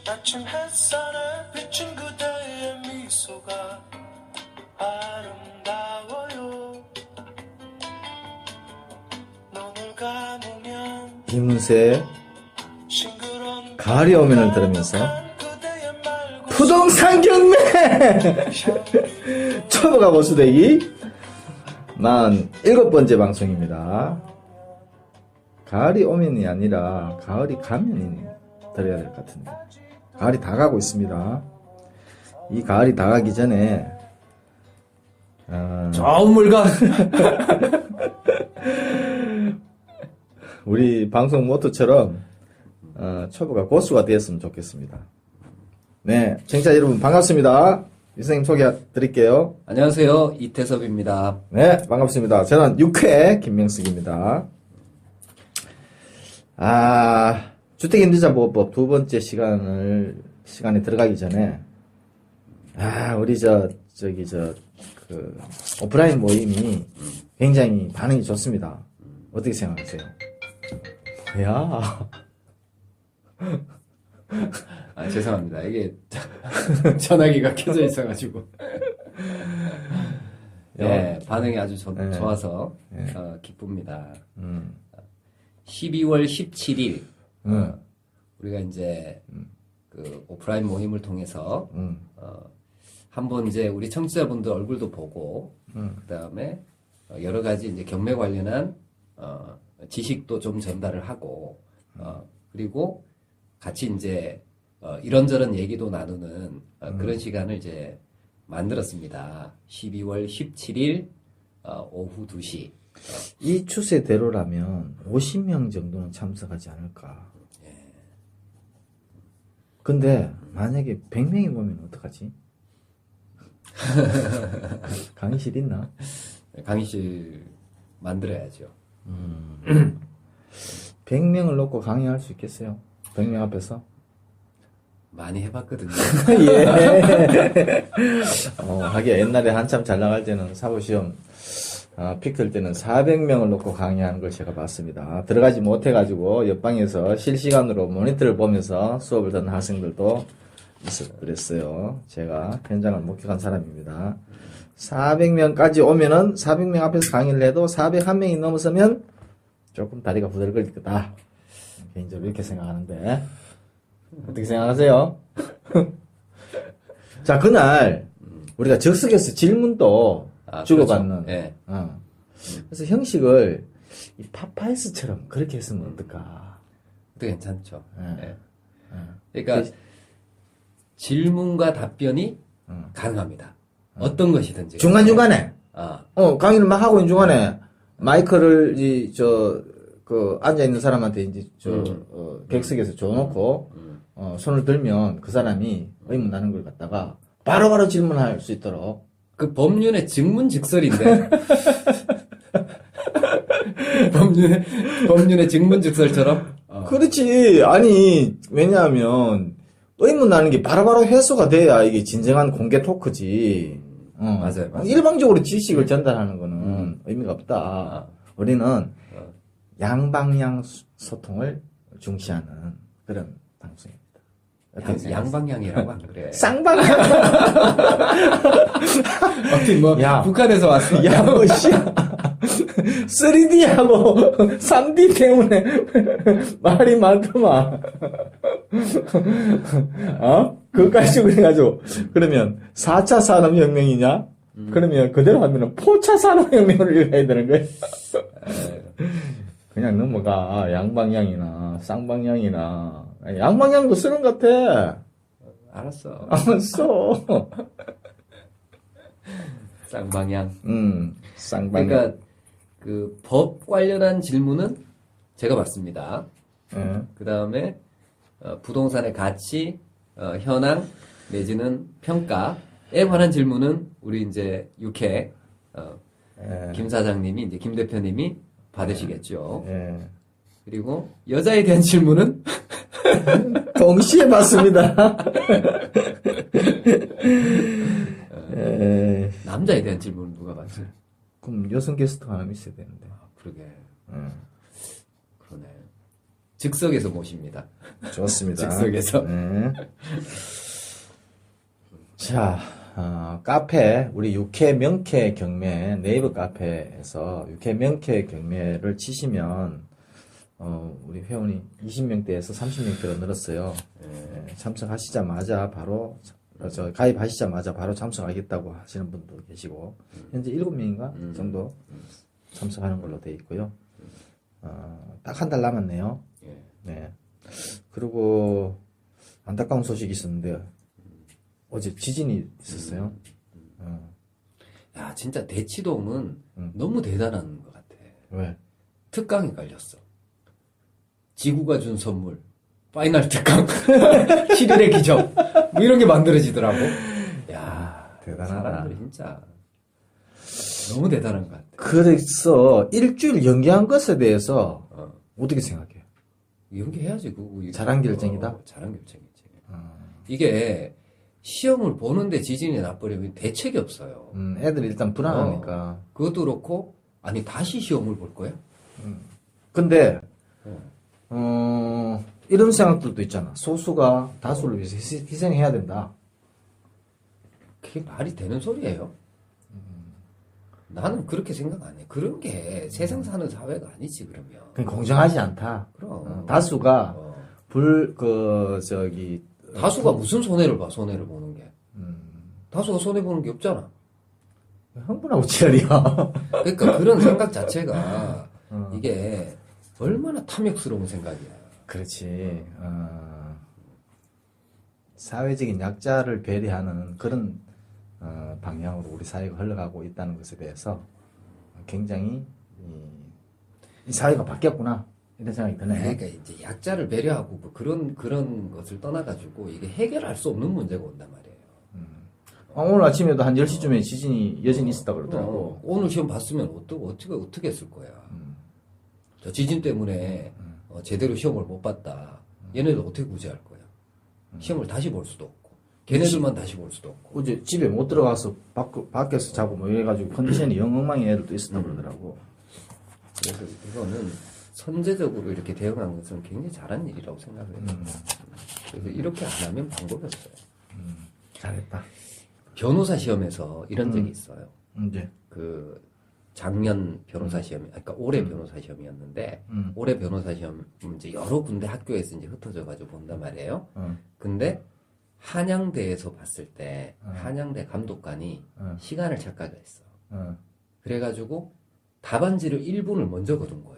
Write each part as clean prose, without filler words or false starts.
아침 햇살에 비친 그대의 미소가 아름다워요. 눈을 감으면 이문세의 싱그러운 가을이 오면을 들으면서 그대의 맑은 부동산 경매 초보가 보수되기 47번째 방송입니다. 가을이 오면이 아니라 가을이 가면이 들어야 될 것 같은데 가을이 다 가고 있습니다. 이 가을이 다 가기 전에 좋은 물건. 우리 방송 모토처럼 초보가 고수가 되었으면 좋겠습니다. 네, 청취자 여러분 반갑습니다. 선생님 소개 드릴게요. 안녕하세요. 이태섭입니다. 네, 반갑습니다. 저는 6회 김명숙입니다. 주택임대차보호법 두 번째 시간에 들어가기 전에, 우리 오프라인 모임이 굉장히 반응이 좋습니다. 어떻게 생각하세요? 뭐야? 죄송합니다. 이게 전화기가 켜져 있어가지고. 네, 반응이 아주 좋아서 기쁩니다. 12월 17일 우리가 이제 그 오프라인 모임을 통해서 한번 이제 우리 청취자분들 얼굴도 보고 그다음에 여러 가지 이제 경매 관련한 지식도 좀 전달을 하고 그리고 같이 이제 이런저런 얘기도 나누는 그런 시간을 이제 만들었습니다. 12월 17일 오후 2시. 이 추세대로라면 50명 정도는 참석하지 않을까. 근데 만약에 100명이 모이면 어떡하지? 강의실 있나? 강의실 만들어야죠. 100명을 놓고 강의할 수 있겠어요? 100명 앞에서? 많이 해봤거든요. 예. 하긴 옛날에 한참 잘 나갈 때는 사고시험 픽 때는 400명을 놓고 강의하는 걸 제가 봤습니다. 들어가지 못해가지고 옆방에서 실시간으로 모니터를 보면서 수업을 듣는 학생들도 그랬어요. 제가 현장을 목격한 사람입니다. 400명까지 오면은 400명 앞에서 강의를 해도 401명이 넘어서면 조금 다리가 부들거릴 거다. 개인적으로 이렇게 생각하는데 어떻게 생각하세요? 자, 그날 우리가 즉석에서 질문도 주고받는. 그렇죠. 네. 그래서 형식을 이 파파이스처럼 그렇게 했으면 어떨까? 그것도 괜찮죠. 네. 그러니까 질문과 답변이 가능합니다. 어떤 것이든지. 중간중간에. 아, 강의를 막 하고 있는 중간에 마이크를 앉아있는 사람한테 객석에서 줘놓고, 손을 들면 그 사람이 의문나는 걸 갖다가 바로바로 질문할 수 있도록. 그 법률의 직문직설인데. 법률의 직문직설처럼. 그렇지. 아니, 왜냐하면, 의문나는 게 바로바로 해소가 돼야 이게 진정한 공개 토크지. 맞아요. 일방적으로 지식을 전달하는 거는 의미가 없다. 우리는 양방향 소통을 중시하는 그런 방송입니다. 양방향이라고 안 그래. 쌍방향. 어디 야. 북한에서 왔어. 야, 3D하고 3D 때문에 말이 많더만. 그것까지 그래가지고. 그러면 4차 산업혁명이냐? 그러면 그대로 하면은 4차 산업혁명을 읽어야 되는 거야. 그냥 넘어가. 양방향이나 쌍방향이나. 양방향도 쓰는 것 같아. 알았어. 써. 쌍방향. 쌍방향. 그러니까 그 법 관련한 질문은 제가 받습니다. 그 다음에 부동산의 가치, 현황 내지는 평가에 관한 질문은 우리 이제 6회 김 사장님이 이제 김 대표님이 받으시겠죠. 그리고 여자에 대한 질문은 동시에 받습니다. 남자에 대한 질문은 누가 받지? 그럼 여성 게스트가 하나 있어야 되는데. 그러게. 그러네. 즉석에서 모십니다. 좋습니다. 즉석에서. 네. 자, 카페, 우리 육회 명쾌 경매, 네이버 카페에서 육회 명쾌 경매를 치시면, 우리 회원이 20명대에서 30명대로 늘었어요. 네, 참석하시자마자 바로, 가입하시자마자 바로 참석하겠다고 하시는 분도 계시고, 현재 7명인가 정도 참석하는 걸로 되어 있고요. 딱 한 달 남았네요. 예. 네. 그리고 안타까운 소식이 있었는데 어제 지진이 있었어요. 야, 진짜 대치동은 너무 대단한 것 같아. 왜? 특강이 깔렸어. 지구가 준 선물. 파이널 특강. 11의 기적. 뭐 이런 게 만들어지더라고. 야, 대단하다. 사람들이 진짜 너무 대단한 것 같아. 그래서 일주일 연기한 것에 대해서 어떻게 생각해요? 연기해야지, 그거. 자랑 결정이다? 자랑 결정이지. 이게 시험을 보는데 지진이 나버리면 대책이 없어요. 애들이 일단 불안하니까. 그것도 그렇고, 아니, 다시 시험을 볼 거야? 근데 이런 생각들도 있잖아. 소수가 다수를 위해서 희생해야 된다. 그게 말이 되는 소리예요? 나는 그렇게 생각 안 해. 그런 게 세상 사는 사회가 아니지, 그러면. 그냥 공정하지 않다. 그럼. 다수가 다수가 무슨 손해를 봐, 손해를 보는 게. 다수가 손해보는 게 없잖아. 흥분하고 지랄이야. 그러니까 그런 생각 자체가 이게 얼마나 탐욕스러운 생각이야. 그렇지. 사회적인 약자를 배려하는 그런 방향으로 우리 사회가 흘러가고 있다는 것에 대해서 굉장히 이 사회가 바뀌었구나 이런 생각이 드네. 그러니까 이제 약자를 배려하고 뭐 그런 것을 떠나가지고 이게 해결할 수 없는 문제가 온단 말이에요. 오늘 아침에도 한 10시쯤에 지진이 여전히 있었다 그러더라고. 오늘 시험 봤으면 어떻게 했을 거야. 저 지진 때문에 제대로 시험을 못 봤다. 얘네들 어떻게 구제할 거야. 시험을 다시 볼 수도 없고 걔네들만 다시 볼 수도 없고. 어제 집에 못 들어가서 밖에서 자고 뭐 이래가지고 컨디션이 영 엉망인 애들도 있었다 그러더라고. 그래서 이거는 선제적으로 이렇게 대응한 것은 굉장히 잘한 일이라고 생각해요. 그래서 이렇게 안 하면 방법이 없어요. 잘했다. 변호사 시험에서 이런 적이 있어요. 이제 그 작년 변호사 시험이, 그러니까 올해 변호사 시험이었는데 올해 변호사 시험 이제 여러 군데 학교에서 이제 흩어져가지고 본단 말이에요. 근데 한양대에서 봤을 때 한양대 감독관이 시간을 착각했어. 그래가지고 답안지를 1분을 먼저 거둔 거예요.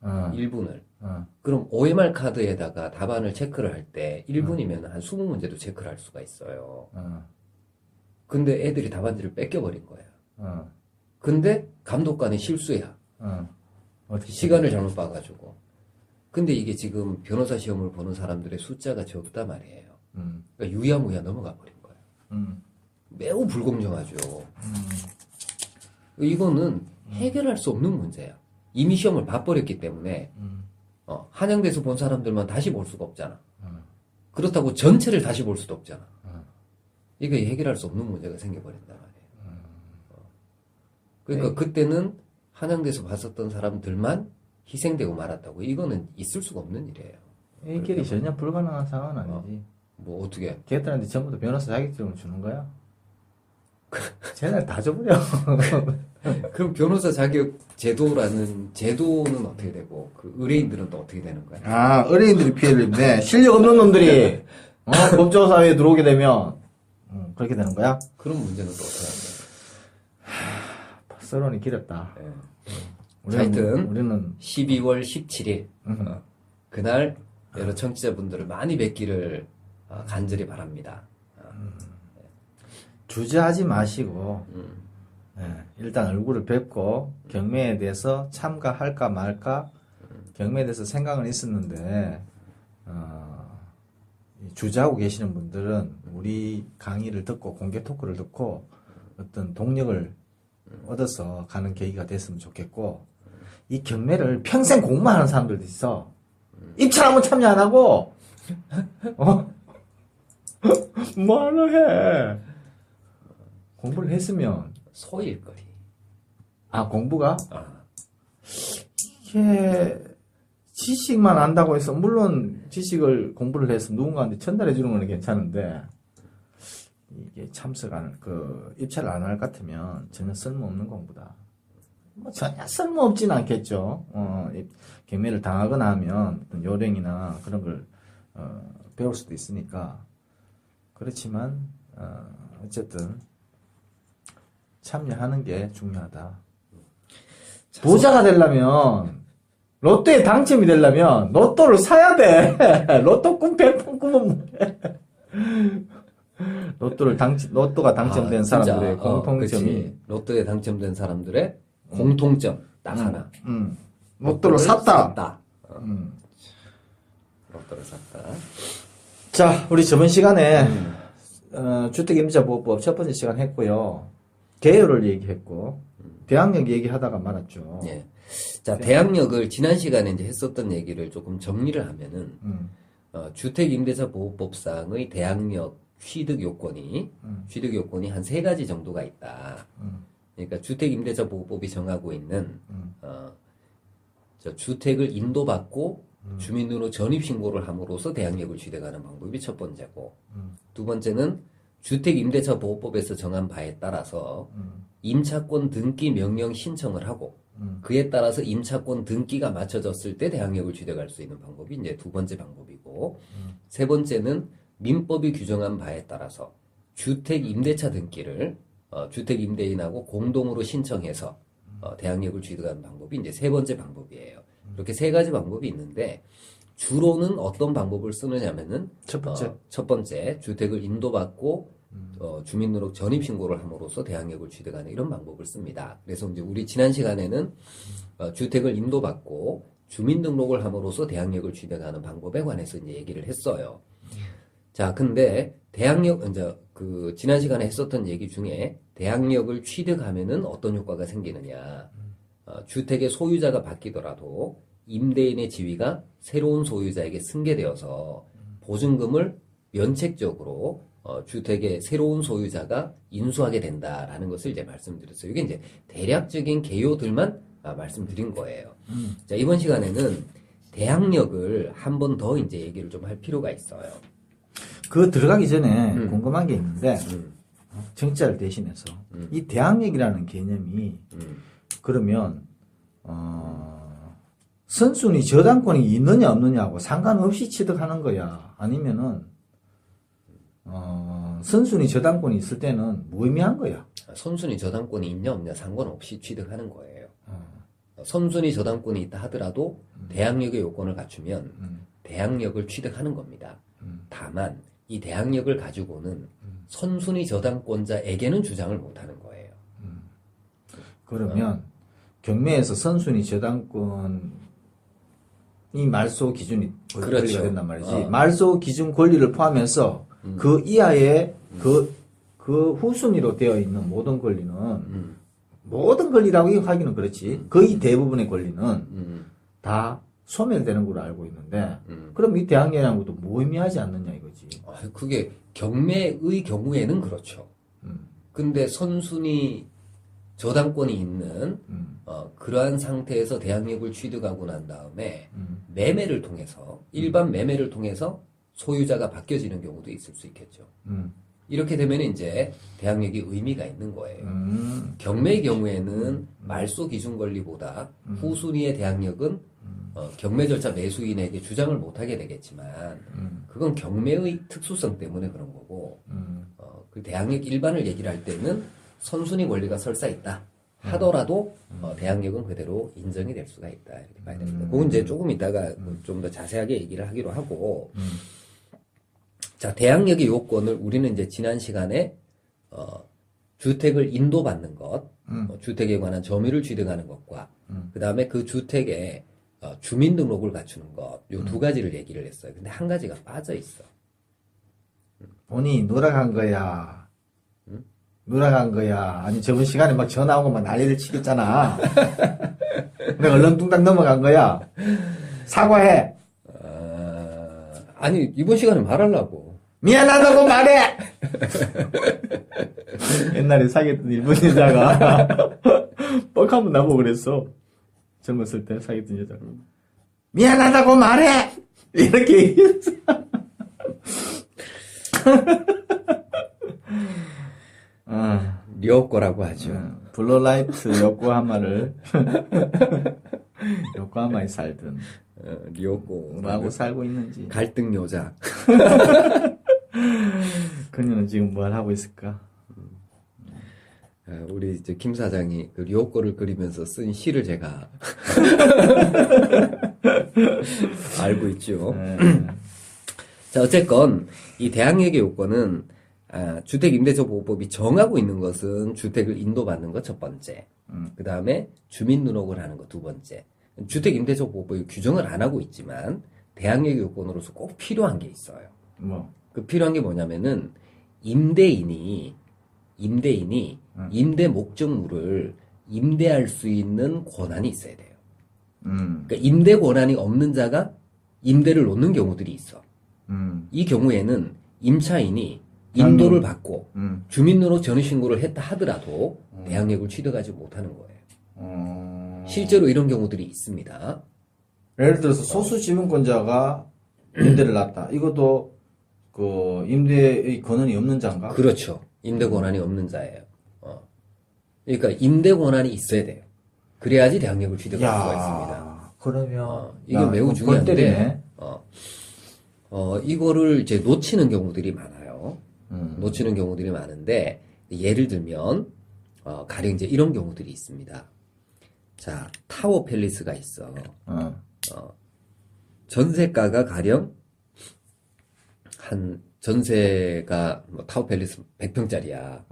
1분을. 그럼 OMR 카드에다가 답안을 체크를 할 때 1분이면 한 20문제도 체크를 할 수가 있어요. 근데 애들이 답안지를 뺏겨버린 거예요. 근데 감독관이 실수야. 어떻게 시간을 잘못 봐가지고. 근데 이게 지금 변호사 시험을 보는 사람들의 숫자가 적다 말이에요. 그러니까 유야무야 넘어가 버린 거예요. 매우 불공정하죠. 이거는 해결할 수 없는 문제야. 이미 시험을 봐버렸기 때문에 한양대에서 본 사람들만 다시 볼 수가 없잖아. 그렇다고 전체를 다시 볼 수도 없잖아. 이거 해결할 수 없는 문제가 생겨버린단 말이에요. 그러니까 그때는 한양대에서 봤었던 사람들만 희생되고 말았다고. 이거는 있을 수가 없는 일이에요. 해결이 전혀 불가능한 상황은 아니지. 뭐 어떻게? 걔들한테 전부 다 변호사 자격증을 주는 거야? 쟤네 다 줘버려. 그럼 변호사 자격 제도라는 제도는 어떻게 되고 그 의뢰인들은 또 어떻게 되는 거야? 아, 의뢰인들이 피해를 입네. 실력 없는 놈들이 법조 사회에 들어오게 되면 그렇게 되는 거야? 그런 문제는 또 어떻게 하는 서론이 길었다. 거야? 우리는, 하여튼 12월 17일 그날 여러 청취자분들을 많이 뵙기를 간절히 바랍니다. 주저하지 마시고 일단 얼굴을 뵙고 경매에 대해서 참가할까 말까 경매에 대해서 생각은 있었는데 주저하고 계시는 분들은 우리 강의를 듣고 공개 토크를 듣고 어떤 동력을 얻어서 가는 계기가 됐으면 좋겠고 이 경매를 평생 공부만 하는 사람들도 있어. 입찰하면 참여 안 하고 뭐하러 해. 공부를 했으면 소일거리. 공부가 이게 지식만 안다고 해서, 물론 지식을 공부를 해서 누군가한테 전달해 주는 건 괜찮은데, 이게 입찰을 안 할 것 같으면 전혀 쓸모없는 공부다. 뭐 전혀 쓸모없진 않겠죠. 경매를 당하거나 하면 어떤 요령이나 그런 걸, 배울 수도 있으니까. 그렇지만, 어쨌든, 참여하는 게 중요하다. 부자가 되려면, 로또에 당첨이 되려면, 로또를 사야 돼. 로또 꿈 100번 꾸면 뭐해. 로또가 당첨된 진짜. 사람들의 공통점이. 그치. 로또에 당첨된 사람들의 공통점, 딱 하나. 로또를 샀다. 로또를 샀다. 자, 우리 저번 시간에, 주택임대차보호법 첫 번째 시간 했고요. 개요를 얘기했고, 대항력 얘기하다가 말았죠. 예. 자, 대항력을 지난 시간에 이제 했었던 얘기를 조금 정리를 하면은, 주택임대차보호법상의 대항력 취득 요건이 한 3가지 정도가 있다. 그러니까 주택임대차보호법이 정하고 있는, 주택을 인도받고 주민등록 전입신고를 함으로써 대항력을 취득하는 방법이 첫 번째고, 두 번째는 주택임대차보호법에서 정한 바에 따라서 임차권 등기 명령 신청을 하고 그에 따라서 임차권 등기가 맞춰졌을 때 대항력을 취득할 수 있는 방법이 이제 두 번째 방법이고, 세 번째는 민법이 규정한 바에 따라서 주택임대차 등기를 주택임대인하고 공동으로 신청해서 대항력을 취득하는 방법이 이제 세 번째 방법이에요. 이렇게 3가지 방법이 있는데, 주로는 어떤 방법을 쓰느냐면은 첫 번째 주택을 인도받고 주민등록 전입신고를 함으로써 대항력을 취득하는 이런 방법을 씁니다. 그래서 이제 우리 지난 시간에는 주택을 인도받고 주민등록을 함으로써 대항력을 취득하는 방법에 관해서 이제 얘기를 했어요. 자, 근데 대항력 이제 지난 시간에 했었던 얘기 중에 대항력을 취득하면은 어떤 효과가 생기느냐? 주택의 소유자가 바뀌더라도 임대인의 지위가 새로운 소유자에게 승계되어서 보증금을 면책적으로 주택의 새로운 소유자가 인수하게 된다라는 것을 이제 말씀드렸어요. 이게 이제 대략적인 개요들만 말씀드린 거예요. 자, 이번 시간에는 대항력을 한 번 더 이제 얘기를 좀 할 필요가 있어요. 들어가기 전에 궁금한 게 있는데, 정자를 대신해서. 이 대항력이라는 개념이, 그러면, 선순위 저당권이 있느냐 없느냐하고 상관없이 취득하는 거야? 아니면은, 선순위 저당권이 있을 때는 무의미한 거야? 선순위 저당권이 있냐 없냐 상관없이 취득하는 거예요. 선순위 저당권이 있다 하더라도 대항력의 요건을 갖추면 대항력을 취득하는 겁니다. 다만 이 대항력을 가지고는 선순위 저당권자에게는 주장을 못하는 거예요. 그러면 경매에서 선순위 저당권이 말소 기준이 권리가 그렇죠. 된단 말이지. 말소 기준 권리를 포함해서 그 이하의 그 후순위로 되어 있는 모든 권리는 모든 권리라고 하기는 그렇지. 거의 대부분의 권리는 다 소멸되는 걸로 알고 있는데, 그럼 이 대항력이라는 것도 무의미하지 않느냐 이거지. 그게 경매의 경우에는 그렇죠. 근데 선순위 저당권이 있는 그러한 상태에서 대항력을 취득하고 난 다음에 매매를 통해서 일반 매매를 통해서 소유자가 바뀌어지는 경우도 있을 수 있겠죠. 이렇게 되면 이제 대항력이 의미가 있는 거예요. 경매의 경우에는 말소 기준 권리보다 후순위의 대항력은 경매 절차 매수인에게 주장을 못하게 되겠지만 그건 경매의 특수성 때문에 그런 거고, 그 대항력 일반을 얘기를 할 때는 선순위 권리가 설사 있다 하더라도 대항력은 그대로 인정이 될 수가 있다 이렇게 봐야 됩니다. 그건 이제 조금 이따가 좀 더 자세하게 얘기를 하기로 하고, 자, 대항력의 요건을 우리는 이제 지난 시간에 주택을 인도받는 것, 주택에 관한 점유를 취득하는 것과 그 다음에 그 주택에 주민등록을 갖추는 것, 요 두 가지를 얘기를 했어요. 근데 한 가지가 빠져 있어. 본인이 누락한 거야. 누락한 거야. 아니, 저번 시간에 막 전화 오고 막 난리를 치겠잖아. 내가 얼렁뚱땅 넘어간 거야. 사과해. 아니, 이번 시간에 말하려고. 미안하다고 말해! 옛날에 사귀었던 일본 여자가 뻑 한번 나보고 그랬어. 젊었을 때 사귀었던 여자가. 미안하다고 말해! 이렇게 얘기했어. 료꼬라고 하죠. 블루라이트 요코하마를 요코하마에 살든 료꼬. 뭐하고 살고 있는지. 갈등 여자. 그녀는 지금 뭘 하고 있을까? 우리 이제 김 사장이 그 료꼬를 그리면서 쓴 시를 제가 알고 있죠. 자, 어쨌건 이 대항력의 요건은 주택임대차보호법이 정하고 있는 것은 주택을 인도받는 것 첫 번째. 그 다음에 주민등록을 하는 것 두 번째. 주택임대차보호법이 규정을 안 하고 있지만 대항력의 요건으로서 꼭 필요한 게 있어요. 뭐? 그 필요한 게 뭐냐면은 임대인이 임대 목적물을 임대할 수 있는 권한이 있어야 돼요. 그러니까 임대 권한이 없는 자가 임대를 놓는 경우들이 있어. 이 경우에는 임차인이 인도를 받고 주민등록 전입신고를 했다 하더라도 대항력을 취득하지 못하는 거예요. 실제로 이런 경우들이 있습니다. 예를 들어서 소수지명권자가 임대를 놨다. 이것도 그 임대의 권한이 없는 자인가? 그렇죠. 임대 권한이 없는 자예요. 그러니까 임대 권한이 있어야 돼요. 그래야지 대항력을 취득할 수가 있습니다. 그러면 이게 매우 골 중요한데 때리네. 이거를 이제 놓치는 경우들이 많아요. 놓치는 경우들이 많은데 예를 들면 가령 이제 이런 경우들이 있습니다. 자, 타워 팰리스가 있어. 전세가가 가령 한 전세가 뭐 타워 팰리스 100평짜리야.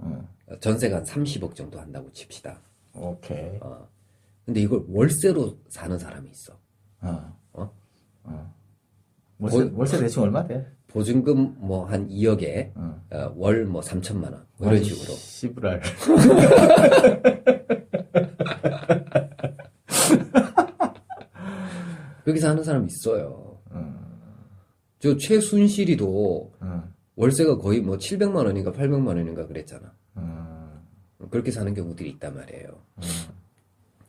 전세가 한 30억 정도 한다고 칩시다. 오케이. 근데 이걸 월세로 사는 사람이 있어. 월세 대충 얼마 돼? 보증금 뭐 한 2억에 월 뭐 3천만 원 이런 식으로. 씨부랄. 그렇게 사는 사람이 있어요. 저 최순실이도 월세가 거의 뭐 700만 원인가 800만 원인가 그랬잖아. 그렇게 사는 경우들이 있단 말이에요.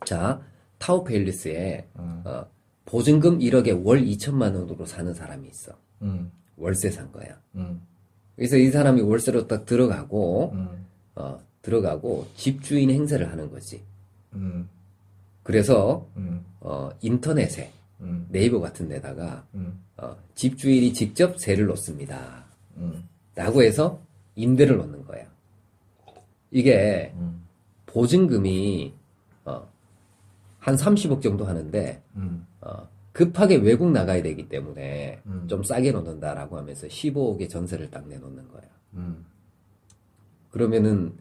자, 타워 팰리스에 보증금 1억에 월 2천만 원으로 사는 사람이 있어. 월세 산 거야. 그래서 이 사람이 월세로 딱 들어가고 집주인 행세를 하는 거지. 그래서 인터넷에 네이버 같은 데다가 집주인이 직접 세를 놓습니다. 라고 해서 임대를 놓는 거야. 이게 보증금이 한 30억 정도 하는데 급하게 외국 나가야 되기 때문에 좀 싸게 놓는다라고 하면서 15억의 전세를 딱 내놓는 거야. 그러면은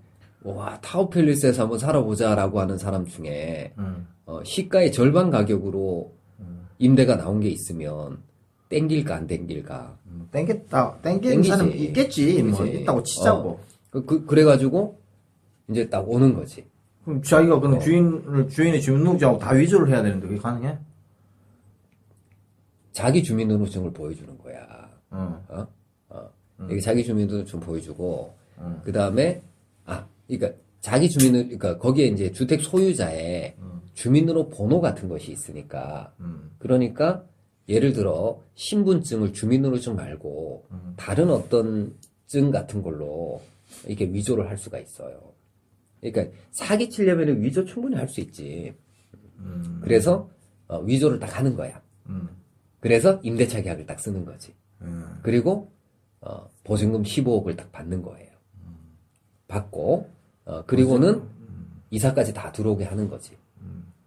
와, 타워팰리스에서 한번 살아보자라고 하는 사람 중에 시가의 절반 가격으로 임대가 나온 게 있으면 땡길까 안 땡길까? 땡기는 땡기지. 사람 있겠지. 뭐 땡기지. 있다고 치자고. 그래가지고 이제 딱 오는 거지. 그럼 자기가 그럼 주인의 주민등록증하고 다 위조를 해야 되는데 그게 가능해? 자기 주민등록증을 보여주는 거야. 이게 자기 주민등록증 보여주고, 그 다음에, 그러니까 그러니까 거기에 이제 주택 소유자의 주민등록 번호 같은 것이 있으니까, 그러니까 예를 들어 신분증을 주민등록증 말고 다른 어떤 증 같은 걸로 이렇게 위조를 할 수가 있어요. 그러니까 사기 치려면 위조 충분히 할 수 있지. 그래서 위조를 딱 하는 거야. 그래서 임대차 계약을 딱 쓰는 거지. 그리고 보증금 15억을 딱 받는 거예요. 받고 그리고는 이사까지 다 들어오게 하는 거지.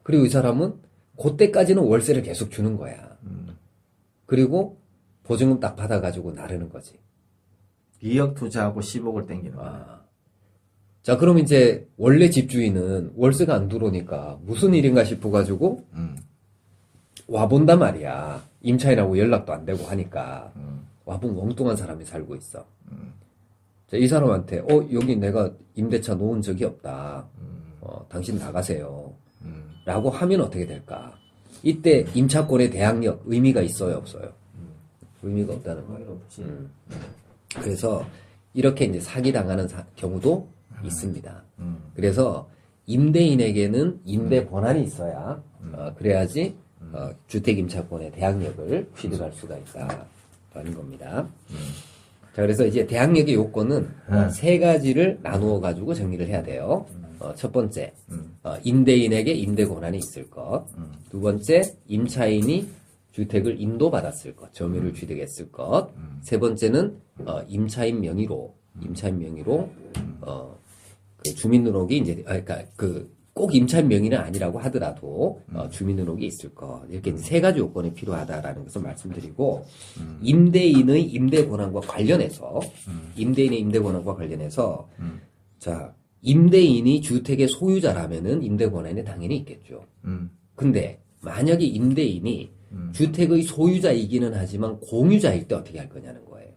그리고 이 사람은 그때까지는 월세를 계속 주는 거야. 그리고 보증금 딱 받아가지고 나르는 거지. 2억 투자하고 10억을 땡기는 거야. 자, 그럼 이제 원래 집주인은 월세가 안 들어오니까 무슨 일인가 싶어가지고 와본단 말이야. 임차인하고 연락도 안 되고 하니까 와본 엉뚱한 사람이 살고 있어. 자, 이 사람한테 여기 내가 임대차 놓은 적이 없다. 당신 나가세요. 라고 하면 어떻게 될까? 이때 임차권의 대항력 의미가 있어요, 없어요? 의미가 없다는 거예요. 그래서 이렇게 이제 사기당하는 경우도 있습니다. 그래서 임대인에게는 임대 권한이 있어야 그래야지 주택 임차권의 대항력을 취득할 수가 있다라는 겁니다. 자, 그래서 이제 대항력의 요건은 세 가지를 나누어 가지고 정리를 해야 돼요. 첫 번째, 임대인에게 임대 권한이 있을 것. 두 번째, 임차인이 주택을 인도받았을 것, 점유를 취득했을 것. 세 번째는 임차인 명의로 그 주민등록이 이제 그러니까 꼭 임차인 명의는 아니라고 하더라도 주민등록이 있을 것. 이렇게 이제 세 가지 요건이 필요하다라는 것을 말씀드리고 임대인의 임대 권한과 관련해서 자, 임대인이 주택의 소유자라면은 임대 권한이 당연히 있겠죠. 근데 만약에 임대인이 주택의 소유자이기는 하지만 공유자일 때 어떻게 할 거냐는 거예요.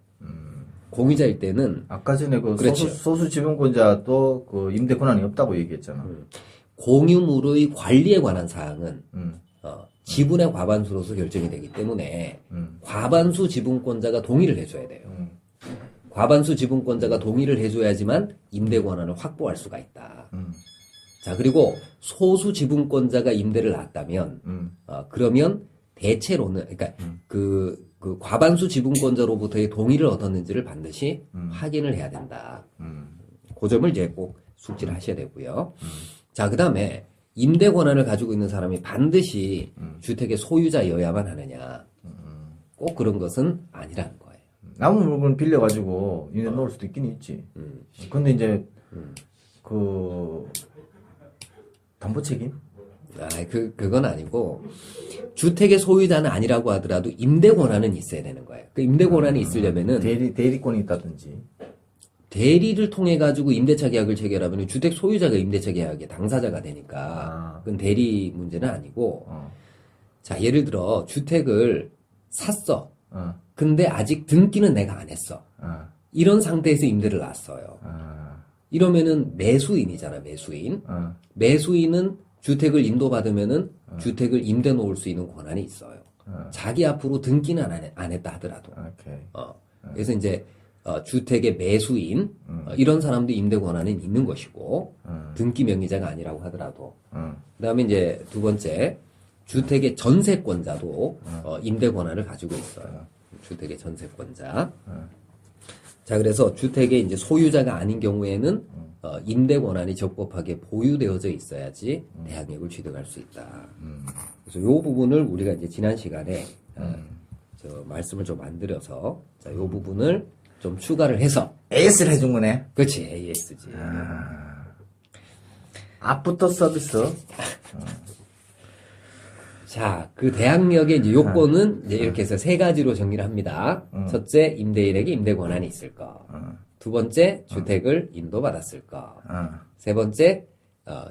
공유자일 때는 아까 전에 그 그렇죠. 소수 지분권자도 그 임대 권한이 없다고 얘기했잖아. 공유물의 관리에 관한 사항은 지분의 과반수로서 결정이 되기 때문에 과반수 지분권자가 동의를 해줘야 돼요. 과반수 지분권자가 동의를 해줘야지만 임대 권한을 확보할 수가 있다. 자, 그리고 소수 지분권자가 임대를 놨다면 그러면 대체로는 그러니까 그 과반수 지분권자로부터의 동의를 얻었는지를 반드시 확인을 해야 된다. 그 점을 이제 꼭 숙지를 하셔야 되고요. 자, 그다음에 임대 권한을 가지고 있는 사람이 반드시 주택의 소유자여야만 하느냐? 꼭 그런 것은 아니라는 거예요. 남은 물건 빌려가지고 임대 놓을 수도 있긴 있지. 근데 이제 그 담보 책임? 그건 아니고 주택의 소유자는 아니라고 하더라도 임대 권한은 있어야 되는 거예요. 그 임대 권한이 있으려면은 대리권이 있다든지. 대리를 통해 가지고 임대차 계약을 체결하면 주택 소유자가 임대차 계약의 당사자가 되니까 그건 대리 문제는 아니고 자, 예를 들어 주택을 샀어. 근데 아직 등기는 내가 안 했어. 이런 상태에서 임대를 놨어요. 이러면은 매수인이잖아, 매수인. 매수인은 주택을 인도받으면은 주택을 임대 놓을 수 있는 권한이 있어요. 자기 앞으로 등기는 안 했다 하더라도. 그래서 이제 주택의 매수인 이런 사람도 임대 권한은 있는 것이고 등기 명의자가 아니라고 하더라도. 그다음에 이제 두 번째 주택의 전세권자도 임대 권한을 가지고 있어요. 주택의 전세권자. 자, 그래서 주택의 이제 소유자가 아닌 경우에는 임대 권한이 적법하게 보유되어져 있어야지 대항력을 취득할 수 있다. 그래서 요 부분을 우리가 이제 지난 시간에 저 말씀을 좀 만들어서 자, 요 부분을 좀 추가를 해서 AS를 해준 거네. 그렇지, AS지. 앞부터 서비스. 자, 그 대항력의 이제 요건은 이제 이렇게 해서 세 가지로 정리를 합니다. 첫째, 임대인에게 임대 권한이 있을 것. 두 번째, 주택을 인도받았을 것. 세 번째,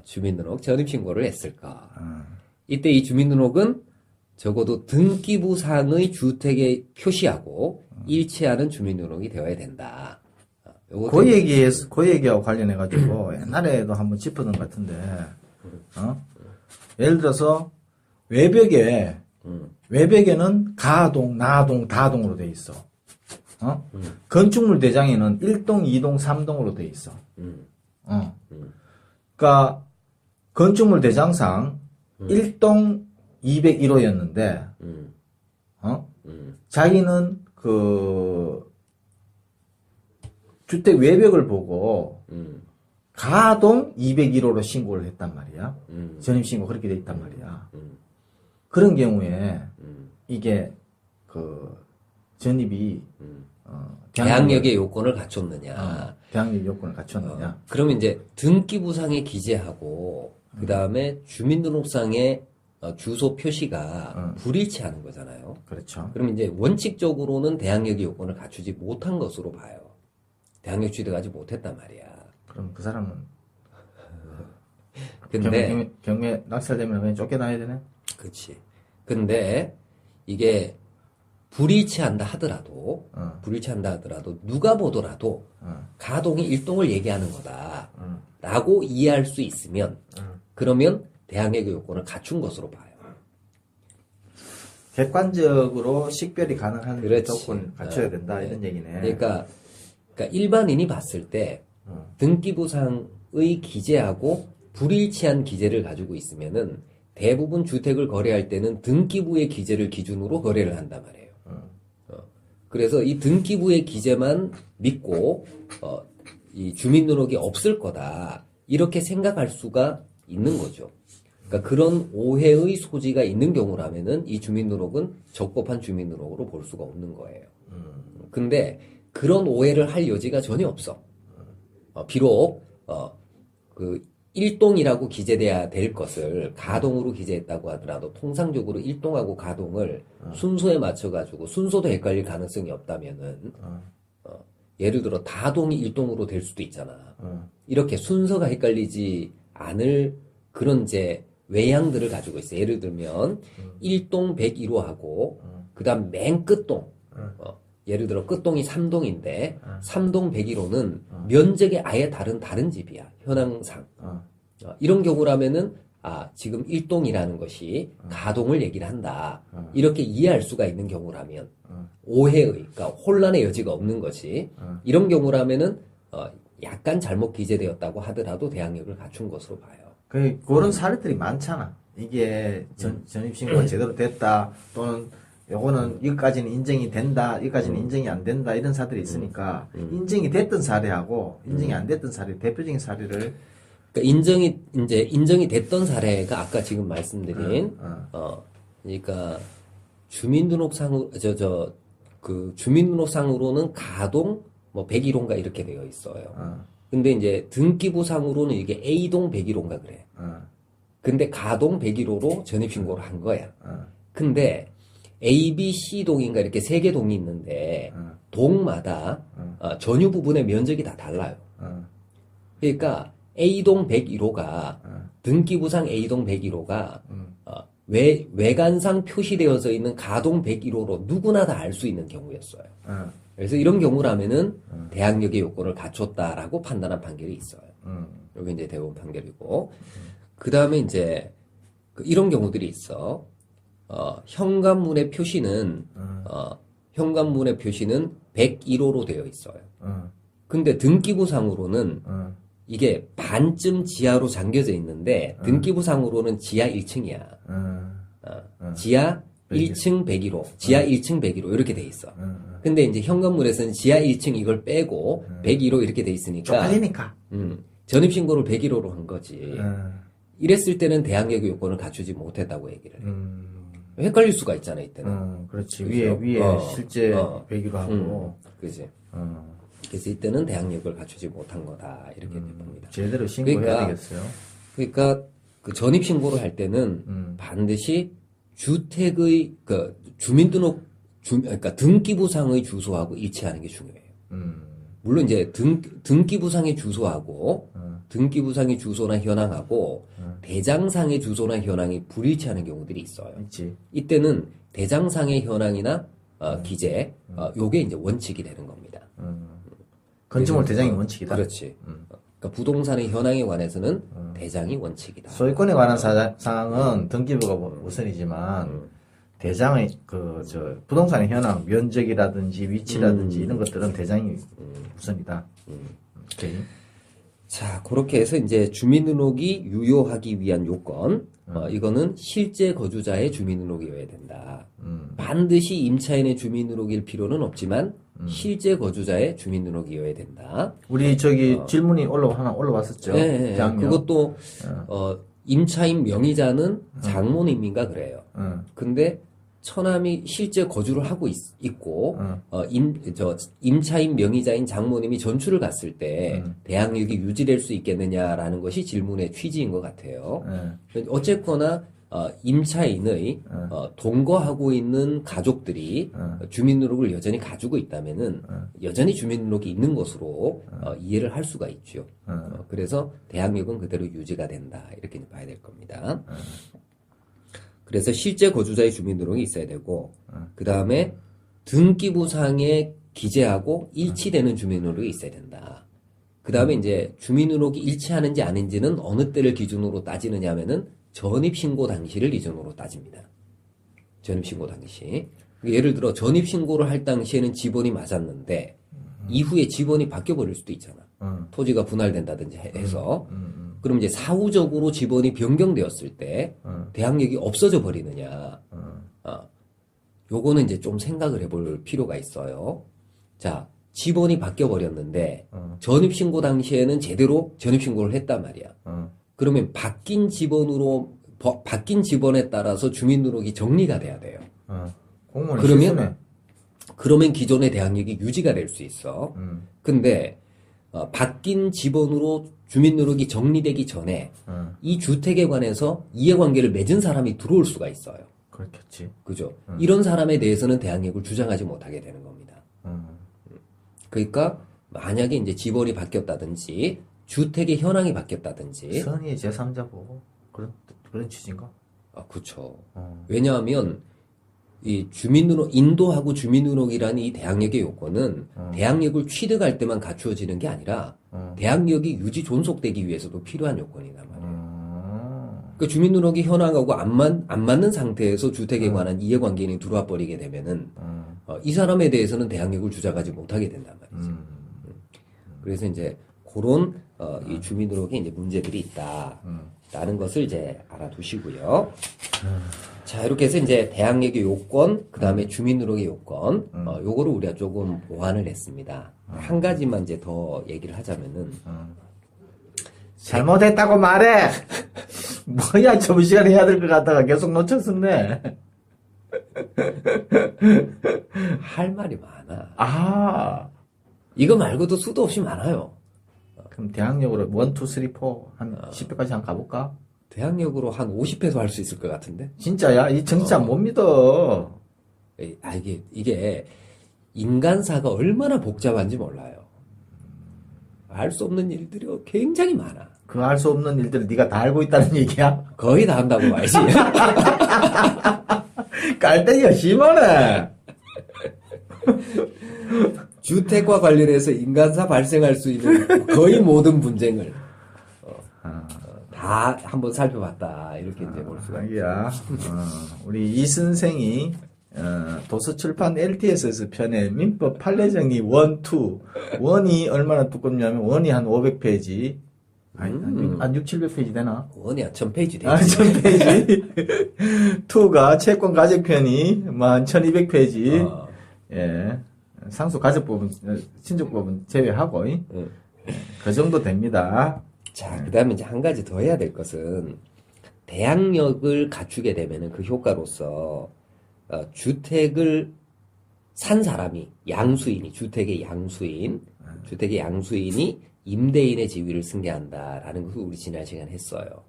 주민등록 전입신고를 했을 것. 이때 이 주민등록은 적어도 등기부상의 주택에 표시하고 일치하는 주민등록이 되어야 된다. 그 얘기하고 관련해가지고 옛날에도 한번 짚었던 것 같은데, 예를 들어서 외벽에는 가동, 나동, 다동으로 돼 있어. 건축물 대장에는 1동, 2동, 3동으로 돼 있어. 그러니까 건축물 대장상 1동 201호였는데, 자기는 그 주택 외벽을 보고 가동 201호로 신고를 했단 말이야. 전입신고 그렇게 돼 있단 말이야. 그런 경우에 이게 그 전입이 대항력의 요건을 갖췄느냐. 대항력 요건을 갖췄느냐. 그러면 이제 등기부상에 기재하고 그 다음에 주민등록상의 주소 표시가 불일치하는 거잖아요. 그렇죠. 그럼 이제 원칙적으로는 대항력의 요건을 갖추지 못한 것으로 봐요. 대항력 취득하지 못했단 말이야. 그럼 그 사람은 근데 경매 낙찰되면 그냥 쫓겨나야 되네. 그렇지. 근데 이게 불일치한다 하더라도 누가 보더라도 가동이 일동을 얘기하는 거다라고 이해할 수 있으면 그러면 대항력의 요건을 갖춘 것으로 봐요. 객관적으로 식별이 가능한 그렇지. 조건을 갖춰야 된다 이런 얘기네. 그러니까 일반인이 봤을 때 등기부상의 기재하고 불일치한 기재를 가지고 있으면은 대부분 주택을 거래할 때는 등기부의 기재를 기준으로 거래를 한단 말이에요. 그래서 이 등기부의 기재만 믿고 이 주민등록이 없을 거다 이렇게 생각할 수가 있는 거죠. 그러니까 그런 오해의 소지가 있는 경우라면은 이 주민등록은 적법한 주민등록으로 볼 수가 없는 거예요. 근데 그런 오해를 할 여지가 전혀 없어. 비록 그 일동이라고 기재돼야 될 것을 가동으로 기재했다고 하더라도 통상적으로 일동하고 가동을 순서에 맞춰가지고 순서도 헷갈릴 가능성이 없다면은 예를 들어 다동이 일동으로 될 수도 있잖아. 이렇게 순서가 헷갈리지 않을 그런 이제 외양들을 가지고 있어. 예를 들면 1동 101호하고 그다음 맨 끝동 예를 들어 끝동이 3동인데 3동 101호는 면적이 아예 다른 집이야. 현황상. 이런 경우라면은 지금 1동이라는 것이 가동을 얘기를 한다. 이렇게 이해할 수가 있는 경우라면 오해의 그러니까 혼란의 여지가 없는 것이 이런 경우라면은 약간 잘못 기재되었다고 하더라도 대항력을 갖춘 것으로 봐요. 그런 사례들이 많잖아. 이게 전입신고가 제대로 됐다 또는 요거는 여기까지는 인정이 된다, 여기까지는 인정이 안 된다 이런 사례들이 있으니까 인정이 됐던 사례하고 인정이 안 됐던 사례 대표적인 사례를 그러니까 인정이 됐던 사례가 아까 지금 말씀드린 그러니까 주민등록상으로 그 주민등록상으로는 가동 뭐 101호인가 이렇게 되어 있어요. 근데 이제 등기부상으로는 이게 A동 101호인가 그래. 근데 가동 101호로 전입신고를 한 거야. 근데 A, B, C 동인가 이렇게 세 개 동이 있는데 동마다 전유 부분의 면적이 다 달라요. 그러니까 A동 101호가 등기부상 A동 101호가 외관상 표시되어져 있는 가동 101호로 누구나 다 알 수 있는 경우였어요. 그래서 이런 경우라면은 대항력의 요건을 갖췄다라고 판단한 판결이 있어요. 여기 이제 대법원 판결이고 그 다음에 이제 이런 경우들이 있어. 현관문의 표시는 101호로 되어 있어요. 근데 등기부상으로는 이게 반쯤 지하로 잠겨져 있는데 등기부상으로는 지하 1층이야. 지하 1층 101호, 지하 1층 101호 이렇게 돼 있어. 근데 이제 현관문에서는 지하 1층 이걸 빼고 101호 이렇게 돼 있으니까 쪽팔리니까. 전입신고를 101호로 한 거지. 이랬을 때는 대항력의 요건을 갖추지 못했다고 얘기를 해. 헷갈릴 수가 있잖아 이때는. 그렇지. 그죠? 위에 실제 101호 하고. 그지. 그래서 이때는 대항력을 갖추지 못한 거다 이렇게 봅니다. 제대로 신고해야 되겠어요. 그러니까 그 전입신고를 할 때는 반드시 주택의 그 그러니까 등기부상의 주소하고 일치하는 게 중요해요. 물론 이제 등기부상의 주소하고 등기부상의 주소나 현황하고 대장상의 주소나 현황이 불일치하는 경우들이 있어요. 있지. 이때는 대장상의 현황이나 기재 요게 이제 원칙이 되는 겁니다. 건축물 대장이 원칙이다. 그렇지. 그러니까 부동산의 현황에 관해서는 대장이 원칙이다. 소유권에 관한 사항은 등기부가 우선이지만 대장의 부동산의 현황, 면적이라든지 위치라든지 이런 것들은 대장이 우선이다. 오케이. 자, 그렇게 해서 이제 주민등록이 유효하기 위한 요건, 이거는 실제 거주자의 주민등록이어야 된다. 반드시 임차인의 주민등록일 필요는 없지만 실제 거주자의 주민등록이어야 된다. 우리 질문이 하나 올라왔었죠. 네, 그것도 임차인 명의자는 장모님인가 그래요. 근데 처남이 실제 거주를 하고 있고 임차인 명의자인 장모님이 전출을 갔을 때 대항력이 유지될 수 있겠느냐라는 것이 질문의 취지인 것 같아요. 어쨌거나 임차인의 동거하고 있는 가족들이 주민등록을 여전히 가지고 있다면은 여전히 주민등록이 있는 것으로 이해를 할 수가 있죠. 그래서 대항력은 그대로 유지가 된다 이렇게 봐야 될 겁니다. 그래서 실제 거주자의 주민등록이 있어야 되고 그 다음에 등기부상에 기재하고 일치되는 주민등록이 있어야 된다. 그 다음에 이제 주민등록이 일치하는지 아닌지는 어느 때를 기준으로 따지느냐 하면은 전입신고 당시를 기준으로 따집니다. 전입신고 당시. 예를 들어 전입신고를 할 당시에는 지번이 맞았는데 이후에 지번이 바뀌어버릴 수도 있잖아. 토지가 분할된다든지 해서. 그럼 이제 사후적으로 지번이 변경되었을 때 대항력이 없어져 버리느냐. 요거는 이제 좀 생각을 해볼 필요가 있어요. 자, 지번이 바뀌어 버렸는데 전입신고 당시에는 제대로 전입신고를 했단 말이야. 그러면 바뀐 지번에 따라서 주민등록이 정리가 돼야 돼요. 공무원이 그러면 실수네. 그러면 기존의 대항력이 유지가 될 수 있어. 근데 바뀐 지번으로 주민등록이 정리되기 전에 이 주택에 관해서 이해관계를 맺은 사람이 들어올 수가 있어요. 그렇겠지. 그죠? 이런 사람에 대해서는 대항력을 주장하지 못하게 되는 겁니다. 그러니까 만약에 이제 지번이 바뀌었다든지 주택의 현황이 바뀌었다든지 선의의 제3자고 그런 취지인가? 그렇죠. 왜냐하면 이 주민등록 인도하고 주민등록이라는 이 대항력의 요건은 대항력을 취득할 때만 갖추어지는 게 아니라 대항력이 유지 존속되기 위해서도 필요한 요건이란 말이에요. 그 주민등록이 현황하고 안 맞는 상태에서 주택에 관한 이해관계인이 들어와 버리게 되면은 이 사람에 대해서는 대항력을 주장하지 못하게 된단 말이죠. 그래서 이제 그런 이 주민등록에 이제 문제들이 있다라는 것을 이제 알아두시고요. 자, 이렇게 해서 이제 대항력의 요건, 그 다음에 주민등록의 요건, 요거를 우리가 조금 보완을 했습니다. 한 가지만 이제 더 얘기를 하자면은, 잘못했다고 말해! 뭐야, 점심시간에 해야 될 것 같다가 계속 놓쳤었네. 할 말이 많아. 아. 이거 말고도 수도 없이 많아요. 그럼 대항력으로 1, 2, 3, 4, 한 10회까지 한번 가볼까? 대항력으로 한 50회도 할 수 있을 것 같은데? 진짜야? 이 정치자 못 믿어. 이게, 인간사가 얼마나 복잡한지 몰라요. 알 수 없는 일들이 굉장히 많아. 그 알 수 없는 일들을 네가 다 알고 있다는 얘기야? 거의 다 한다고 봐야지. 깔때기가 심하네. 주택과 관련해서 인간사 발생할 수 있는 거의 모든 분쟁을 다 한번 살펴봤다. 이렇게 이제 볼 수가 있죠. 자기야, 우리 이 선생이 도서출판 LTS에서 편에 민법 판례정의 1, 2. 원이 얼마나 두껍냐면 원이 한 500페이지. 한 6, 700페이지 되나? 원이야 1000페이지 되지. 1000페이지. 2가 채권 가족편이 한 1200페이지. 예. 상속 가족법은, 친족법은 제외하고, 그 정도 됩니다. 자, 그 다음에 이제 한 가지 더 해야 될 것은, 대항력을 갖추게 되면은 그 효과로서, 주택을 산 사람이, 양수인이, 주택의 양수인이 임대인의 지위를 승계한다라는 것을 우리 지난 시간에 했어요.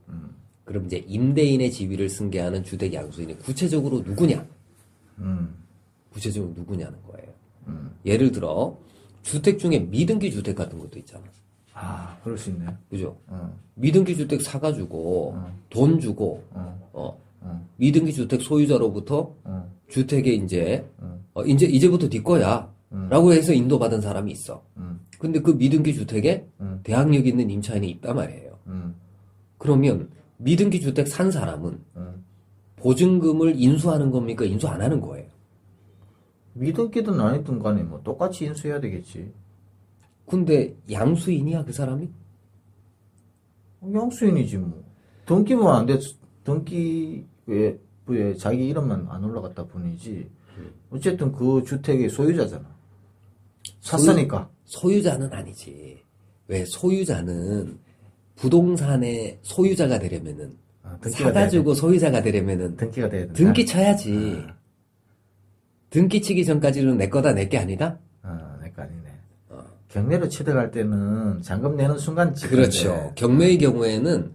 그럼 이제 임대인의 지위를 승계하는 주택 양수인이 구체적으로 누구냐? 구체적으로 누구냐는 거예요. 예를 들어 주택 중에 미등기 주택 같은 것도 있잖아. 아, 그럴 수 있네. 그죠? 미등기 주택 사가지고 돈 주고 미등기 주택 소유자로부터 주택에 이제부터 네 거야라고 해서 인도받은 사람이 있어. 근데 그 미등기 주택에 대항력 있는 임차인이 있단 말이에요. 그러면 미등기 주택 산 사람은 보증금을 인수하는 겁니까? 인수 안 하는 거예요? 미등기든 아니든 간에 뭐 똑같이 인수해야 되겠지. 근데 양수인이야 그 사람이? 양수인이지 뭐. 등기만 안 돼. 등기부에 자기 이름만 안 올라갔다 뿐이지. 어쨌든 그 주택의 소유자잖아. 샀으니까. 소유자는 아니지. 왜 소유자는 부동산의 소유자가 되려면은 사가지고 소유자가 되려면은 등기가 돼야 된다. 등기 쳐야지. 등기 치기 전까지는 내 거다 내 게 아니다? 내 거 아니네. 경매로 취득할 때는 잔금 내는 순간 그렇죠. 경매의 경우에는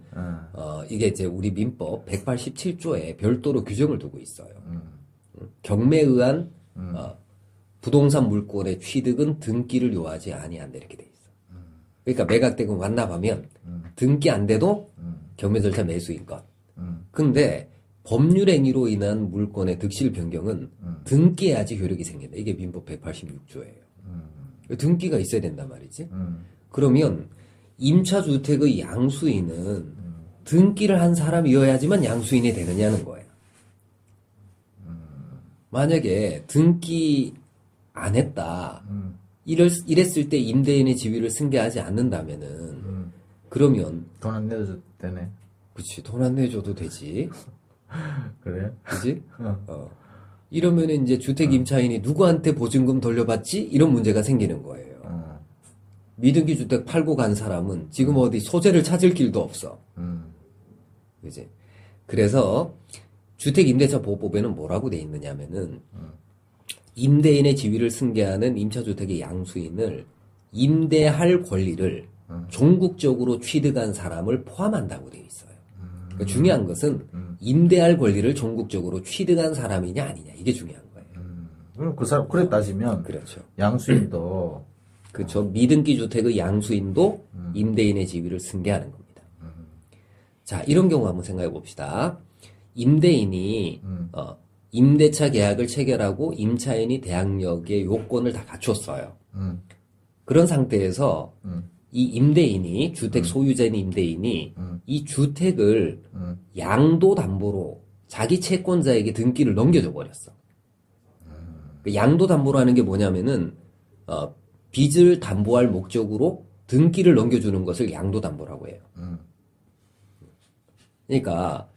이게 이제 우리 민법 187조에 별도로 규정을 두고 있어요. 경매에 의한 부동산 물권의 취득은 등기를 요하지 아니한다 이렇게 돼 있어. 그러니까 매각대금 완납하면 등기 안 돼도 경매 절차 매수인 것. 근데 법률 행위로 인한 물권의 득실 변경은 등기해야지 효력이 생긴다. 이게 민법 186조예요. 등기가 있어야 된단 말이지. 그러면 임차주택의 양수인은 등기를 한 사람이어야지만 양수인이 되느냐는 거예요. 만약에 등기 안 했다. 이랬을 때 임대인의 지위를 승계하지 않는다면은 그러면 돈 안 내도 되네. 그치, 돈 안 내줘도 되지. 그래? 그지? 어. 이러면 이제 주택 임차인이 누구한테 보증금 돌려받지? 이런 문제가 생기는 거예요. 미등기 주택 팔고 간 사람은 지금 어디 소재를 찾을 길도 없어. 그지? 그래서 주택임대차보호법에는 뭐라고 돼 있느냐면은 임대인의 지위를 승계하는 임차주택의 양수인을 임대할 권리를 종국적으로 취득한 사람을 포함한다고 되어 있어요. 그러니까 중요한 것은 임대할 권리를 종국적으로 취득한 사람이냐 아니냐 이게 중요한 거예요. 그럼 그 사람 그래 따지면 그렇죠. 양수인도 그렇죠. 미등기 주택의 양수인도 임대인의 지위를 승계하는 겁니다. 자, 이런 경우 한번 생각해 봅시다. 임대인이 임대차 계약을 체결하고 임차인이 대항력의 요건을 다 갖췄어요. 그런 상태에서 이 임대인이 주택 소유자인 임대인이 이 주택을 양도담보로 자기 채권자에게 등기를 넘겨줘 버렸어. 그 양도담보로 하는 게 뭐냐면은 빚을 담보할 목적으로 등기를 넘겨주는 것을 양도담보라고 해요. 그러니까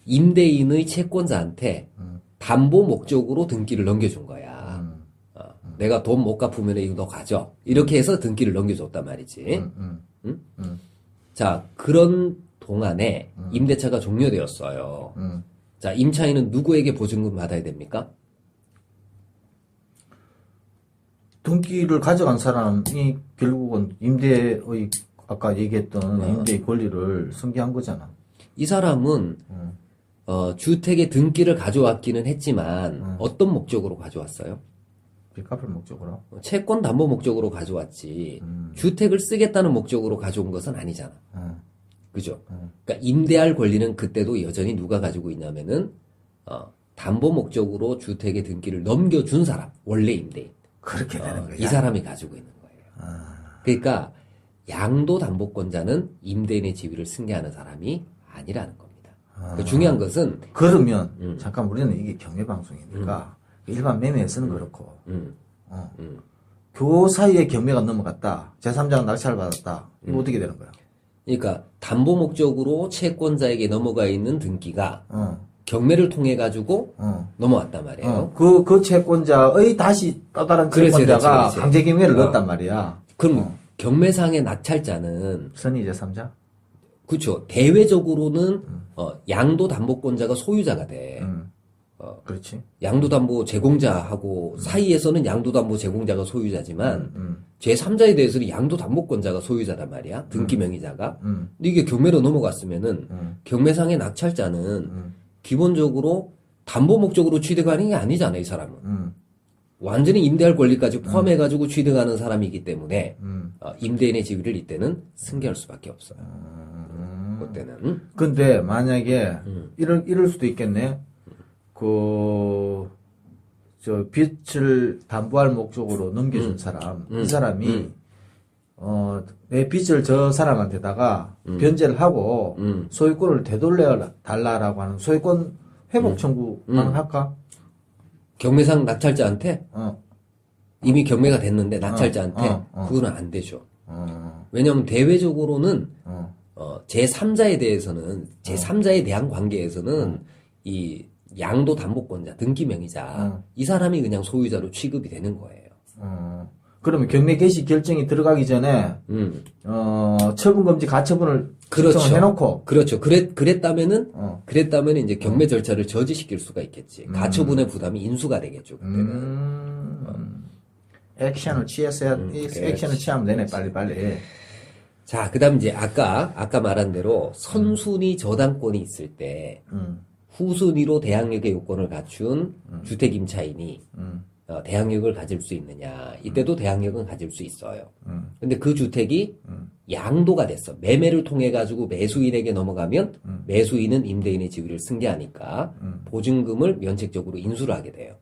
임대인의 채권자한테 담보 목적으로 등기를 넘겨준 거야. 내가 돈 못 갚으면 이거 너 가져. 이렇게 해서 등기를 넘겨줬단 말이지. 응? 자, 그런 동안에 임대차가 종료되었어요. 자, 임차인은 누구에게 보증금 받아야 됩니까? 등기를 가져간 사람이 결국은 임대의 아까 얘기했던 임대의 권리를 승계한 거잖아. 이 사람은 주택의 등기를 가져왔기는 했지만 어떤 목적으로 가져왔어요? 빚 갚을 목적으로. 채권 담보 목적으로 가져왔지 주택을 쓰겠다는 목적으로 가져온 것은 아니잖아. 그죠? 그러니까 임대할 권리는 그때도 여전히 누가 가지고 있냐면은 담보 목적으로 주택의 등기를 넘겨준 사람, 원래 임대인. 그렇게 되는 거야. 이 사람이 가지고 있는 거예요. 그러니까 양도담보권자는 임대인의 지위를 승계하는 사람이 아니라는 겁니다. 그러니까 중요한 것은 그러면 잠깐 우리는 이게 경매방송이니까 일반 매매에서는 그렇고 그 사이에 경매가 넘어갔다. 제3자가 낙찰을 받았다. 이거 어떻게 되는 거야? 그러니까 담보 목적으로 채권자에게 넘어가 있는 등기가 경매를 통해 가지고 넘어왔단 말이에요. 그 채권자의 다시 또 다른 채권자가 그렇지. 강제 경매를 넣었단 말이야. 그럼 경매상의 낙찰자는 선의 제3자? 그렇죠. 대외적으로는 양도담보권자가 소유자가 돼. 그렇지. 양도담보 제공자하고 사이에서는 양도담보 제공자가 소유자지만 제3자에 대해서는 양도담보권자가 소유자단 말이야. 등기 명의자가. 근데 이게 경매로 넘어갔으면은 경매상의 낙찰자는 기본적으로 담보 목적으로 취득하는 게 아니잖아, 이 사람은. 완전히 임대할 권리까지 포함해가지고 취득하는 사람이기 때문에 임대인의 지위를 이때는 승계할 수밖에 없어요. 그때는. 근데 만약에 이럴 수도 있겠네. 빚을 담보할 목적으로 넘겨준 사람, 이 사람이 내 빚을 저 사람한테다가 변제를 하고 소유권을 되돌려 달라라고 하는 소유권 회복 청구만 할까? 경매상 낙찰자한테 이미 경매가 됐는데 낙찰자한테 그거는 안 되죠. 왜냐하면 대외적으로는 제3자에 대해서는 제3자에 대한 관계에서는 이 양도담보권자, 등기 명의자 이 사람이 그냥 소유자로 취급이 되는 거예요. 그러면 경매 개시 결정이 들어가기 전에 처분금지 가처분을 신청을 해놓고 그렇죠. 그랬다면은 이제 경매 절차를 저지시킬 수가 있겠지. 가처분의 부담이 인수가 되겠죠. 그때는. 액션을 액션을 취하면 되네 빨리. 자, 그다음 이제 아까 말한 대로 선순위 저당권이 있을 때 후순위로 대항력의 요건을 갖춘 주택 임차인이 대항력을 가질 수 있느냐? 이때도 대항력은 가질 수 있어요. 근데 그 주택이 양도가 됐어. 매매를 통해 가지고 매수인에게 넘어가면 매수인은 임대인의 지위를 승계하니까 보증금을 면책적으로 인수를 하게 돼요.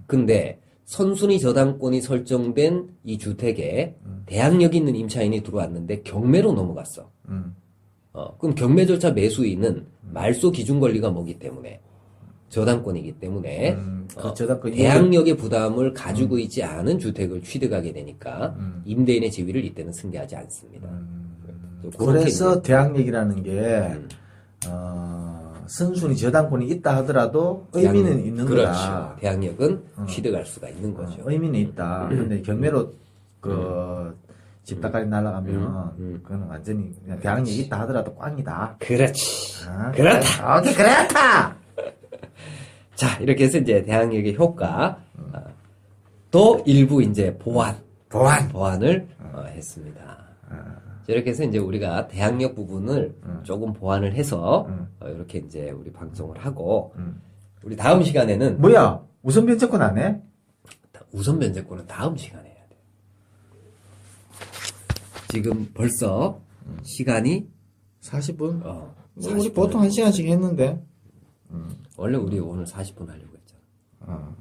근데 선순위 저당권이 설정된 이 주택에 대항력 있는 임차인이 들어왔는데 경매로 넘어갔어. 그럼 경매 절차 매수인은 말소 기준 권리가 뭐기 때문에 저당권이기 때문에 대항력의 부담을 가지고 있지 않은 주택을 취득하게 되니까 임대인의 지위를 이때는 승계하지 않습니다. 그렇게 그래서 이제, 대학 얘기라는 게, 선순위 저당권이 있다 하더라도 의미는 있는 그렇죠. 거다. 대항력은 취득할 수가 있는 거죠. 의미는 있다. 근데 경매로 집다까지 날아가면 그거는 완전히 그냥 대항력이 있다 하더라도 꽝이다. 그렇지. 아, 그렇다. 오케이, 그렇다. 자, 이렇게 해서 이제 대항력의 효과, 또 일부 이제 보완을 했습니다. 이렇게 해서 이제 우리가 대항력 부분을 조금 보완을 해서 이렇게 이제 우리 방송을 하고 우리 다음 시간에는 뭐야? 우선 변제권 안 해? 우선 변제권은 다음 시간에 해야 돼. 지금 벌써 시간이 40분? 우리 40분. 보통 1시간씩 했는데. 원래 우리 오늘 40분 하려고 했잖아.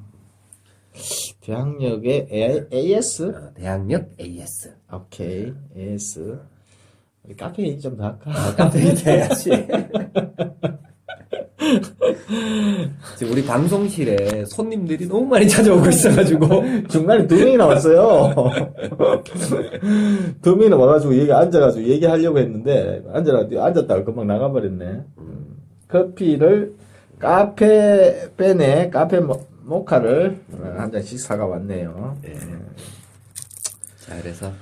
대항력의 AS? 대항력 AS. 오케이, AS. 우리 카페 얘기 좀 더 할까? 카페 해야지. 지금 우리 방송실에 손님들이 너무 많이 찾아오고 있어가지고 중간에 2명이나 왔어요. 2명이나 와가지고 앉아가지고 얘기하려고 했는데, 앉았다가 금방 나가버렸네. 커피를 카페 모카를 한 잔씩 사가 왔네요. 자, 그래서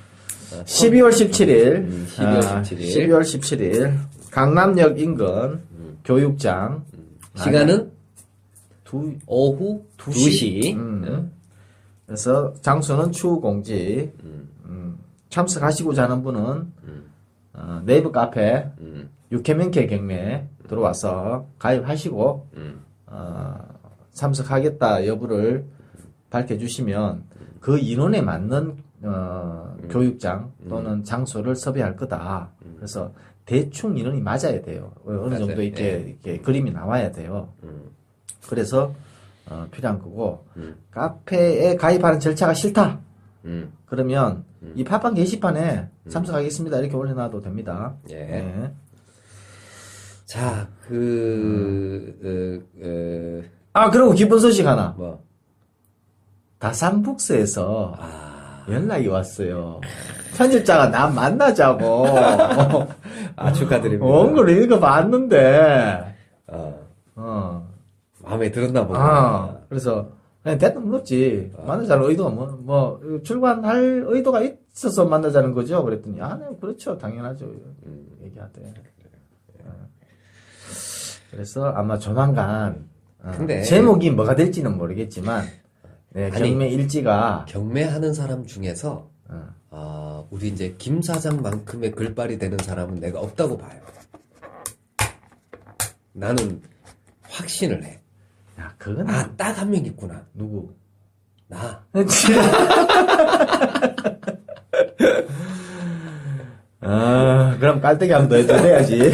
12월 17일, 12월 17일, 강남역 인근 교육장. 시간은 두, 오후 2시. 그래서 장소는 추후공지. 참석하시고자 하는 분은 네이버 카페 육회명쾌 경매 들어와서 가입하시고 참석하겠다 여부를 밝혀주시면 그 인원에 맞는 교육장 또는 장소를 섭외할 거다. 그래서 대충 인원이 맞아야 돼요. 어느 정도 이렇게 그림이 나와야 돼요. 그래서 필요한 거고 카페에 가입하는 절차가 싫다. 그러면 이 팟빵 게시판에 참석하겠습니다 이렇게 올려놔도 됩니다. 네. 자, 그리고 기쁜 소식 하나. 뭐, 다산북스에서 연락이 왔어요. 편집자가 나 만나자고. 축하드립니다. 원고를 읽어봤는데, 마음에 들었나 보다. 그래서, 그냥 대뜸 물었지. 만나자는 의도가 출간할 의도가 있어서 만나자는 거죠? 그랬더니, 네, 그렇죠. 당연하죠. 얘기하대. 그래서 아마 조만간, 근데 제목이 뭐가 될지는 모르겠지만, 네, 경매 일지가. 경매하는 사람 중에서, 우리 이제 김 사장만큼의 글발이 되는 사람은 내가 없다고 봐요. 나는 확신을 해. 야, 그건. 딱 한 명 있구나. 누구? 나. 그럼 깔때기 한 번 더 해줘야지.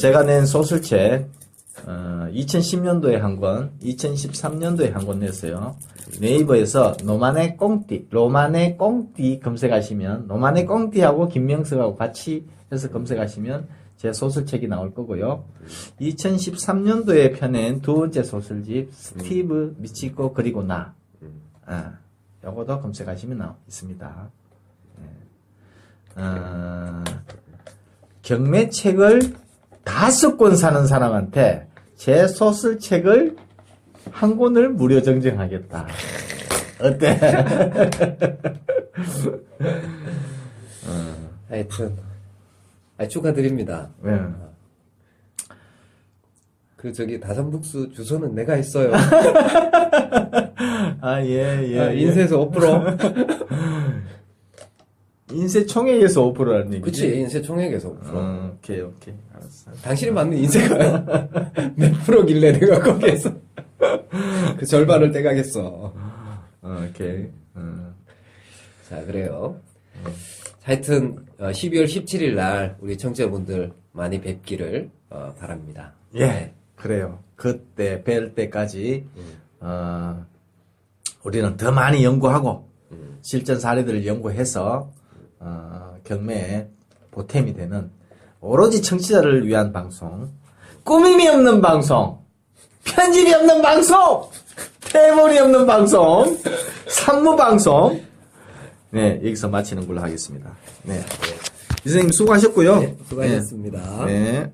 제가 낸 소설책, 2010년도에 한 권, 2013년도에 한 권 냈어요. 네이버에서 로마네 꽁띠 검색하시면, 로마네 꽁띠하고 김명석하고 같이 해서 검색하시면 제 소설책이 나올 거고요. 2013년도에 펴낸 두 번째 소설집, 스티브 미치고 그리고 나. 요거도 검색하시면 있습니다. 경매책을 5권 사는 사람한테 제 소설책을 한 권을 무료 증정하겠다. 어때? 하여튼, 축하드립니다. 다산북스 주소는 내가 있어요. 예. 인쇄소 5%. 인쇄총액에서 5%라는 얘기지? 그치, 인쇄총액에서 5%. 오케이. 알았어. 당신이 맞는 인쇄가 몇 프로길래 내가 거기에서 그 절반을 떼가겠어. 오케이. 자, 그래요. 하여튼 12월 17일 날 우리 청취자분들 많이 뵙기를 바랍니다. 예, 네. 그래요. 그때 뵐 때까지 우리는 더 많이 연구하고 실전 사례들을 연구해서 경매에 보탬이 되는 오로지 청취자를 위한 방송, 꾸밈이 없는 방송, 편집이 없는 방송, 패물이 없는 방송, 산무 방송. 네, 여기서 마치는 걸로 하겠습니다. 네. 선생님 수고하셨고요. 네, 수고하셨습니다. 네.